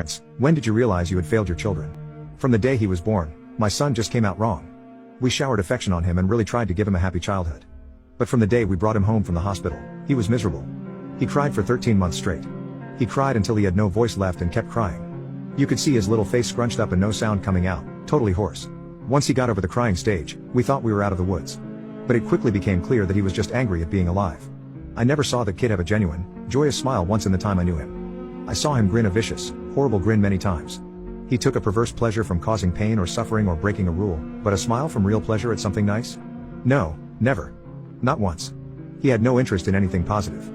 Parents, when did you realize you had failed your children? From the day he was born, my son just came out wrong. We showered affection on him and really tried to give him a happy childhood. But from the day we brought him home from the hospital, he was miserable. He cried for 13 months straight. He cried until he had no voice left and kept crying. You could see his little face scrunched up and no sound coming out, totally hoarse. Once he got over the crying stage, we thought we were out of the woods. But it quickly became clear that he was just angry at being alive. I never saw the kid have a genuine, joyous smile once in the time I knew him. I saw him grin a vicious, horrible grin many times. He took a perverse pleasure from causing pain or suffering or breaking a rule, but a smile from real pleasure at something nice? No, never. Not once. He had no interest in anything positive.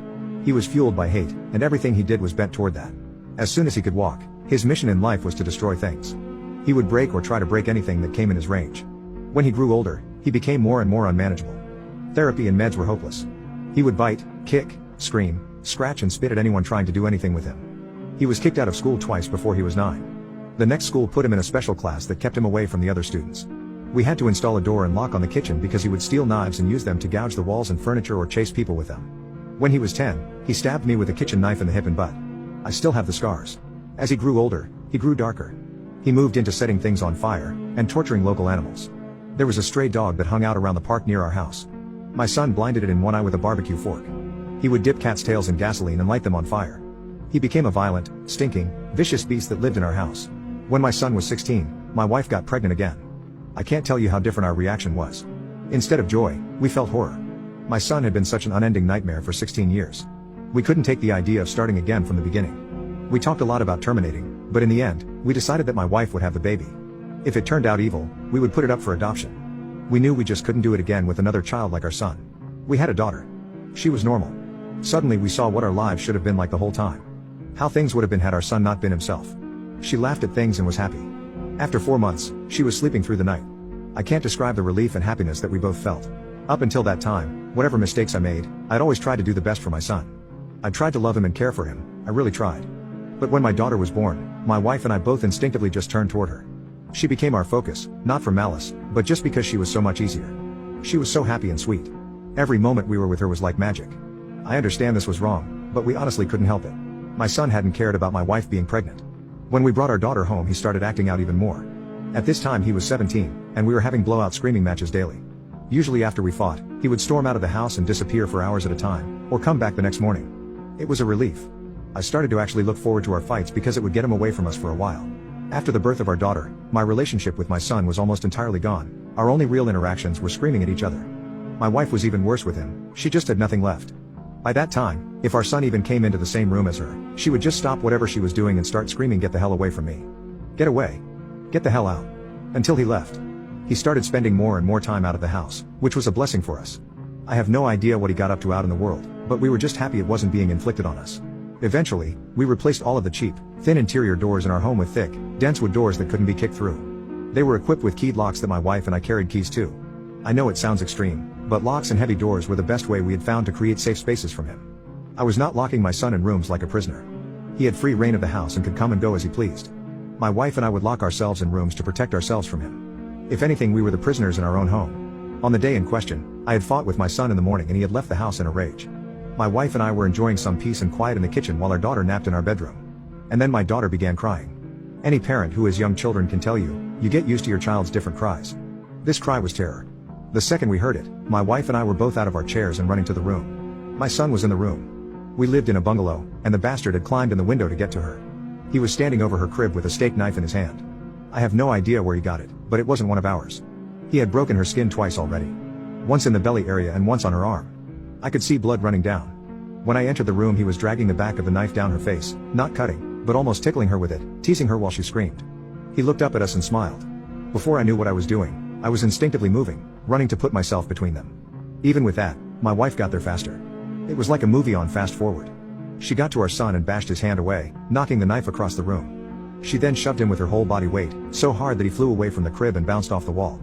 He was fueled by hate, and everything he did was bent toward that. As soon as he could walk, his mission in life was to destroy things. He would break or try to break anything that came in his range. When he grew older, he became more and more unmanageable. Therapy and meds were hopeless. He would bite, kick, scream, scratch and spit at anyone trying to do anything with him. He was kicked out of school twice before he was 9. The next school put him in a special class that kept him away from the other students. We had to install a door and lock on the kitchen because he would steal knives and use them to gouge the walls and furniture or chase people with them. When he was 10, he stabbed me with a kitchen knife in the hip and butt. I still have the scars. As he grew older, he grew darker. He moved into setting things on fire, and torturing local animals. There was a stray dog that hung out around the park near our house. My son blinded it in one eye with a barbecue fork. He would dip cats' tails in gasoline and light them on fire. He became a violent, stinking, vicious beast that lived in our house. When my son was 16, my wife got pregnant again. I can't tell you how different our reaction was. Instead of joy, we felt horror. My son had been such an unending nightmare for 16 years. We couldn't take the idea of starting again from the beginning. We talked a lot about terminating, but in the end, we decided that my wife would have the baby. If it turned out evil, we would put it up for adoption. We knew we just couldn't do it again with another child like our son. We had a daughter. She was normal. Suddenly we saw what our lives should have been like the whole time. How things would have been had our son not been himself. She laughed at things and was happy. After 4 months, she was sleeping through the night. I can't describe the relief and happiness that we both felt. Up until that time, whatever mistakes I made, I'd always tried to do the best for my son. I tried to love him and care for him, I really tried. But when my daughter was born, my wife and I both instinctively just turned toward her. She became our focus, not for malice, but just because she was so much easier. She was so happy and sweet. Every moment we were with her was like magic. I understand this was wrong, but we honestly couldn't help it. My son hadn't cared about my wife being pregnant. When we brought our daughter home, he started acting out even more. At this time he was 17, and we were having blowout screaming matches daily. Usually after we fought, he would storm out of the house and disappear for hours at a time, or come back the next morning. It was a relief. I started to actually look forward to our fights because it would get him away from us for a while. After the birth of our daughter, my relationship with my son was almost entirely gone. Our only real interactions were screaming at each other. My wife was even worse with him, she just had nothing left. By that time, if our son even came into the same room as her, she would just stop whatever she was doing and start screaming, "Get the hell away from me. Get away. Get the hell out." Until he left. He started spending more and more time out of the house, which was a blessing for us. I have no idea what he got up to out in the world, but we were just happy it wasn't being inflicted on us. Eventually, we replaced all of the cheap, thin interior doors in our home with thick, dense wood doors that couldn't be kicked through. They were equipped with keyed locks that my wife and I carried keys to. I know it sounds extreme, but locks and heavy doors were the best way we had found to create safe spaces from him. I was not locking my son in rooms like a prisoner. He had free reign of the house and could come and go as he pleased. My wife and I would lock ourselves in rooms to protect ourselves from him. If anything, we were the prisoners in our own home. On the day in question, I had fought with my son in the morning and he had left the house in a rage. My wife and I were enjoying some peace and quiet in the kitchen while our daughter napped in our bedroom. And then my daughter began crying. Any parent who has young children can tell you, you get used to your child's different cries. This cry was terror. The second we heard it, my wife and I were both out of our chairs and running to the room. My son was in the room. We lived in a bungalow, and the bastard had climbed in the window to get to her. He was standing over her crib with a steak knife in his hand. I have no idea where he got it, but it wasn't one of ours. He had broken her skin twice already. Once in the belly area and once on her arm. I could see blood running down. When I entered the room, he was dragging the back of the knife down her face, not cutting, but almost tickling her with it, teasing her while she screamed. He looked up at us and smiled. Before I knew what I was doing, I was instinctively moving, running to put myself between them. Even with that, my wife got there faster. It was like a movie on fast forward. She got to our son and bashed his hand away, knocking the knife across the room. She then shoved him with her whole body weight, so hard that he flew away from the crib and bounced off the wall.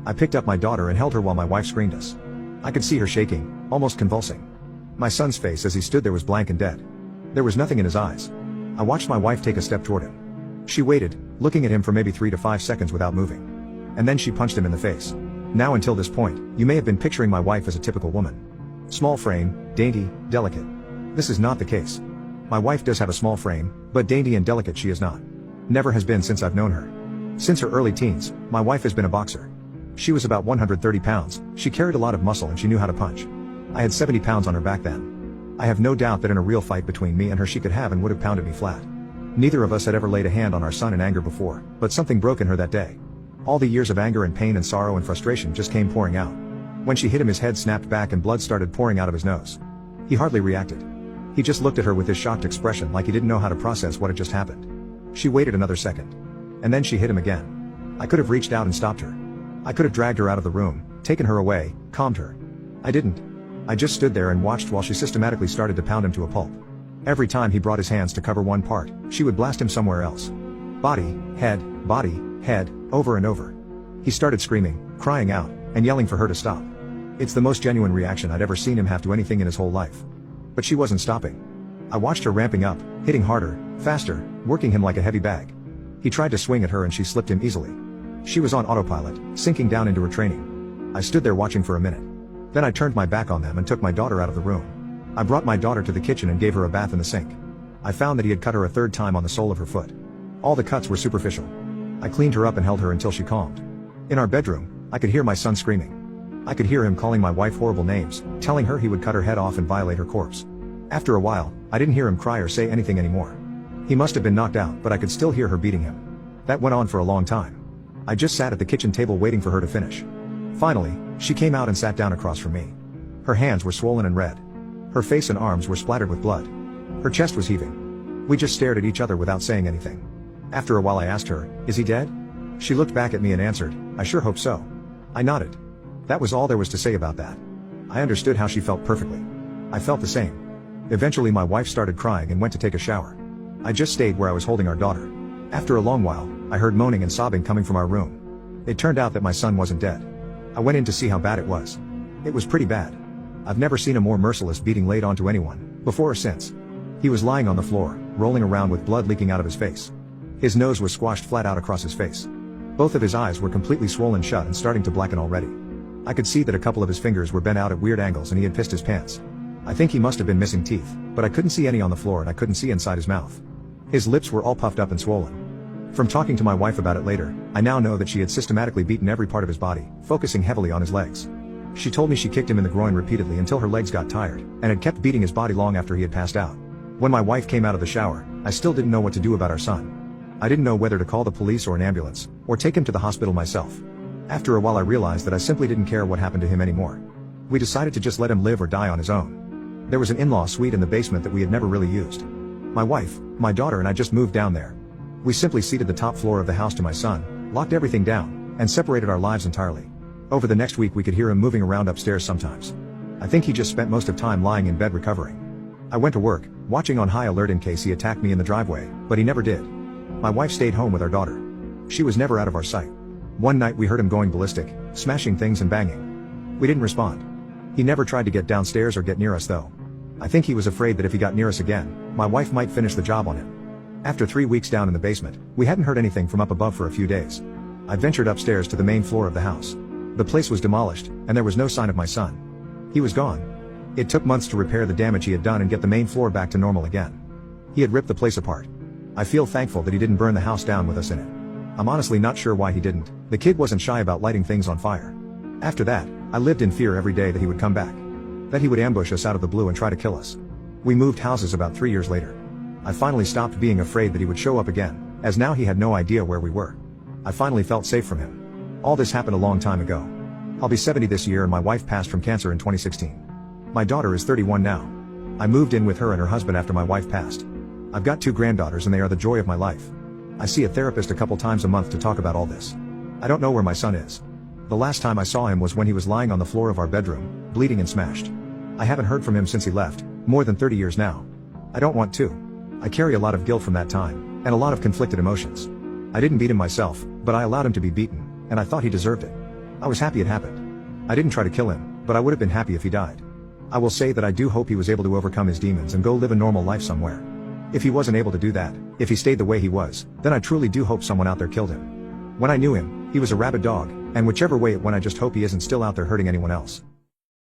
I picked up my daughter and held her while my wife screamed us. I could see her shaking, almost convulsing. My son's face as he stood there was blank and dead. There was nothing in his eyes. I watched my wife take a step toward him. She waited, looking at him for maybe 3 to 5 seconds without moving. And then she punched him in the face. Now until this point, you may have been picturing my wife as a typical woman. Small frame, dainty, delicate. This is not the case. My wife does have a small frame, but dainty and delicate she is not. Never has been since I've known her. Since her early teens, my wife has been a boxer. She was about 130 pounds, she carried a lot of muscle and she knew how to punch. I had 70 pounds on her back then. I have no doubt that in a real fight between me and her she could have and would have pounded me flat. Neither of us had ever laid a hand on our son in anger before, but something broke in her that day. All the years of anger and pain and sorrow and frustration just came pouring out. When she hit him, his head snapped back and blood started pouring out of his nose. He hardly reacted. He just looked at her with his shocked expression like he didn't know how to process what had just happened. She waited another second. And then she hit him again. I could have reached out and stopped her. I could have dragged her out of the room, taken her away, calmed her. I didn't. I just stood there and watched while she systematically started to pound him to a pulp. Every time he brought his hands to cover one part, she would blast him somewhere else. Body, head, over and over. He started screaming, crying out, and yelling for her to stop. It's the most genuine reaction I'd ever seen him have to anything in his whole life. But she wasn't stopping. I watched her ramping up, hitting harder, faster, working him like a heavy bag. He tried to swing at her and she slipped him easily. She was on autopilot, sinking down into her training. I stood there watching for a minute. Then I turned my back on them and took my daughter out of the room. I brought my daughter to the kitchen and gave her a bath in the sink. I found that he had cut her a third time on the sole of her foot. All the cuts were superficial. I cleaned her up and held her until she calmed. In our bedroom, I could hear my son screaming. I could hear him calling my wife horrible names, telling her he would cut her head off and violate her corpse. After a while, I didn't hear him cry or say anything anymore. He must have been knocked out, but I could still hear her beating him. That went on for a long time. I just sat at the kitchen table waiting for her to finish. Finally, she came out and sat down across from me. Her hands were swollen and red. Her face and arms were splattered with blood. Her chest was heaving. We just stared at each other without saying anything. After a while I asked her, "Is he dead?" She looked back at me and answered, "I sure hope so." I nodded. That was all there was to say about that. I understood how she felt perfectly. I felt the same. Eventually my wife started crying and went to take a shower. I just stayed where I was holding our daughter. After a long while, I heard moaning and sobbing coming from our room. It turned out that my son wasn't dead. I went in to see how bad it was. It was pretty bad. I've never seen a more merciless beating laid onto anyone, before or since. He was lying on the floor, rolling around with blood leaking out of his face. His nose was squashed flat out across his face. Both of his eyes were completely swollen shut and starting to blacken already. I could see that a couple of his fingers were bent out at weird angles and he had pissed his pants. I think he must have been missing teeth, but I couldn't see any on the floor and I couldn't see inside his mouth. His lips were all puffed up and swollen. From talking to my wife about it later, I now know that she had systematically beaten every part of his body, focusing heavily on his legs. She told me she kicked him in the groin repeatedly until her legs got tired, and had kept beating his body long after he had passed out. When my wife came out of the shower, I still didn't know what to do about our son. I didn't know whether to call the police or an ambulance, or take him to the hospital myself. After a while I realized that I simply didn't care what happened to him anymore. We decided to just let him live or die on his own. There was an in-law suite in the basement that we had never really used. My wife, my daughter and I just moved down there. We simply ceded the top floor of the house to my son, locked everything down, and separated our lives entirely. Over the next week we could hear him moving around upstairs sometimes. I think he just spent most of time lying in bed recovering. I went to work, watching on high alert in case he attacked me in the driveway, but he never did. My wife stayed home with our daughter. She was never out of our sight. One night we heard him going ballistic, smashing things and banging. We didn't respond. He never tried to get downstairs or get near us though. I think he was afraid that if he got near us again, my wife might finish the job on him. After 3 weeks down in the basement, we hadn't heard anything from up above for a few days. I ventured upstairs to the main floor of the house. The place was demolished, and there was no sign of my son. He was gone. It took months to repair the damage he had done and get the main floor back to normal again. He had ripped the place apart. I feel thankful that he didn't burn the house down with us in it. I'm honestly not sure why he didn't. The kid wasn't shy about lighting things on fire. After that, I lived in fear every day that he would come back. That he would ambush us out of the blue and try to kill us. We moved houses about 3 years later. I finally stopped being afraid that he would show up again, as now he had no idea where we were. I finally felt safe from him. All this happened a long time ago. I'll be 70 this year and my wife passed from cancer in 2016. My daughter is 31 now. I moved in with her and her husband after my wife passed. I've got 2 granddaughters and they are the joy of my life. I see a therapist a couple times a month to talk about all this. I don't know where my son is. The last time I saw him was when he was lying on the floor of our bedroom, bleeding and smashed. I haven't heard from him since he left, more than 30 years now. I don't want to. I carry a lot of guilt from that time, and a lot of conflicted emotions. I didn't beat him myself, but I allowed him to be beaten, and I thought he deserved it. I was happy it happened. I didn't try to kill him, but I would have been happy if he died. I will say that I do hope he was able to overcome his demons and go live a normal life somewhere. If he wasn't able to do that, if he stayed the way he was, then I truly do hope someone out there killed him. When I knew him, he was a rabid dog, and whichever way it went I just hope he isn't still out there hurting anyone else.